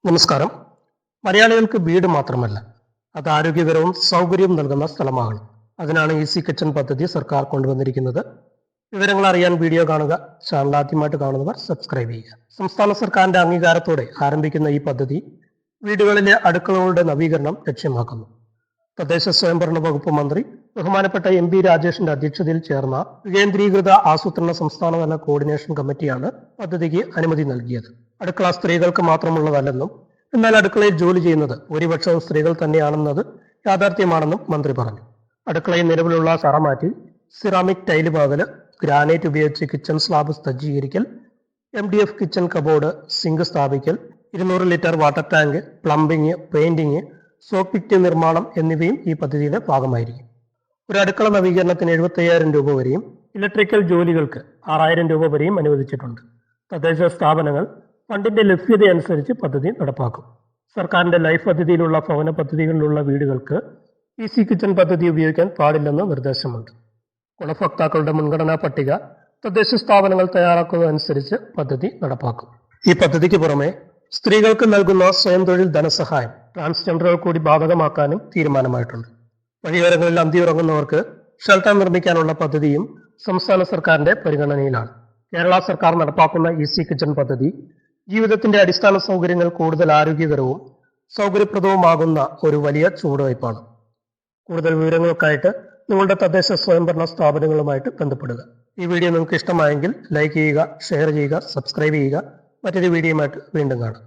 നമസ്കാരം. മലയാളികൾക്ക് വീട് മാത്രമല്ല, അത് ആരോഗ്യകരവും സൗകര്യവും നൽകുന്ന സ്ഥലമാകണം. അതിനാണ് ഈസി കിച്ചൺ പദ്ധതി സർക്കാർ കൊണ്ടുവന്നിരിക്കുന്നത്. വിവരങ്ങൾ അറിയാൻ വീഡിയോ കാണുക. ചാനൽ ആദ്യമായിട്ട് കാണുന്നവർ സബ്സ്ക്രൈബ് ചെയ്യുക. സംസ്ഥാന സർക്കാരിന്റെ അംഗീകാരത്തോടെ ആരംഭിക്കുന്ന ഈ പദ്ധതി വീടുകളിലെ അടുക്കളകളുടെ നവീകരണം ലക്ഷ്യമാക്കുന്നു. തദ്ദേശ സ്വയംഭരണ വകുപ്പ് മന്ത്രി ബഹുമാനപ്പെട്ട MP രാജേഷിന്റെ അധ്യക്ഷതയിൽ ചേർന്ന വികേന്ദ്രീകൃത ആസൂത്രണ സംസ്ഥാനതല കോർഡിനേഷൻ കമ്മിറ്റിയാണ് പദ്ധതിക്ക് അനുമതി നൽകിയത്. അടുക്കള സ്ത്രീകൾക്ക് മാത്രമുള്ളതല്ലെന്നും എന്നാൽ അടുക്കളയിൽ ജോലി ചെയ്യുന്നത് ഭൂരിപക്ഷവും സ്ത്രീകൾ തന്നെയാണെന്നത് യാഥാർത്ഥ്യമാണെന്നും മന്ത്രി പറഞ്ഞു. അടുക്കളയിൽ നിലവിലുള്ള തറ മാറ്റി സിറാമിക് ടൈല് പാകല്, ഗ്രാനൈറ്റ് ഉപയോഗിച്ച് കിച്ചൺ സ്ലാബ് സജ്ജീകരിക്കൽ, MDF കിച്ചൺ കബോർഡ്, സിങ്ക് സ്ഥാപിക്കൽ, 200 litre water tank, plumbing, painting, soap pit നിർമ്മാണം എന്നിവയും ഈ പദ്ധതിയുടെ ഭാഗമായിരിക്കും. ഒരു അടുക്കള നവീകരണത്തിന് 75,000 രൂപ വരെയും ഇലക്ട്രിക്കൽ ജോലികൾക്ക് 6,000 രൂപ വരെയും അനുവദിച്ചിട്ടുണ്ട്. തദ്ദേശ സ്ഥാപനങ്ങൾ ഫണ്ടിന്റെ ലഭ്യതയനുസരിച്ച് പദ്ധതി നടപ്പാക്കും. സർക്കാരിന്റെ ലൈഫ് പദ്ധതിയിലുള്ള ഭവന പദ്ധതികളിലുള്ള വീടുകൾക്ക് ഈസി കിച്ചൺ പദ്ധതി ഉപയോഗിക്കാൻ പാടില്ലെന്ന് നിർദ്ദേശമുണ്ട്. ഗുണഭോക്താക്കളുടെ മുൻഗണനാ പട്ടിക തദ്ദേശ സ്ഥാപനങ്ങൾ തയ്യാറാക്കുന്നതനുസരിച്ച് പദ്ധതി നടപ്പാക്കും. ഈ പദ്ധതിക്ക് പുറമെ സ്ത്രീകൾക്ക് നൽകുന്ന സ്വയം തൊഴിൽ ധനസഹായം ട്രാൻസ്ജെൻഡറുകൾ കൂടി ബാധകമാക്കാനും തീരുമാനമായിട്ടുണ്ട്. വഴിയോരങ്ങളിൽ അന്തിയുറങ്ങുന്നവർക്ക് ഷെൽട്ടർ നിർമ്മിക്കാനുള്ള പദ്ധതിയും സംസ്ഥാന സർക്കാരിന്റെ പരിഗണനയിലാണ്. കേരള സർക്കാർ നടപ്പാക്കുന്ന ഈസി കിച്ചൺ പദ്ധതി ജീവിതത്തിന്റെ അടിസ്ഥാന സൗകര്യങ്ങൾ കൂടുതൽ ആരോഗ്യകരവും സൗകര്യപ്രദവുമാകുന്ന ഒരു വലിയ ചുവടുവയ്പ്പാണ്. കൂടുതൽ വിവരങ്ങൾക്കായിട്ട് നിങ്ങളുടെ തദ്ദേശ സ്വയംഭരണ സ്ഥാപനങ്ങളുമായിട്ട് ബന്ധപ്പെടുക. ഈ വീഡിയോ നിങ്ങൾക്ക് ഇഷ്ടമായെങ്കിൽ ലൈക്ക് ചെയ്യുക, ഷെയർ ചെയ്യുക, സബ്സ്ക്രൈബ് ചെയ്യുക. മറ്റൊരു വീഡിയോയുമായിട്ട് വീണ്ടും കാണാം.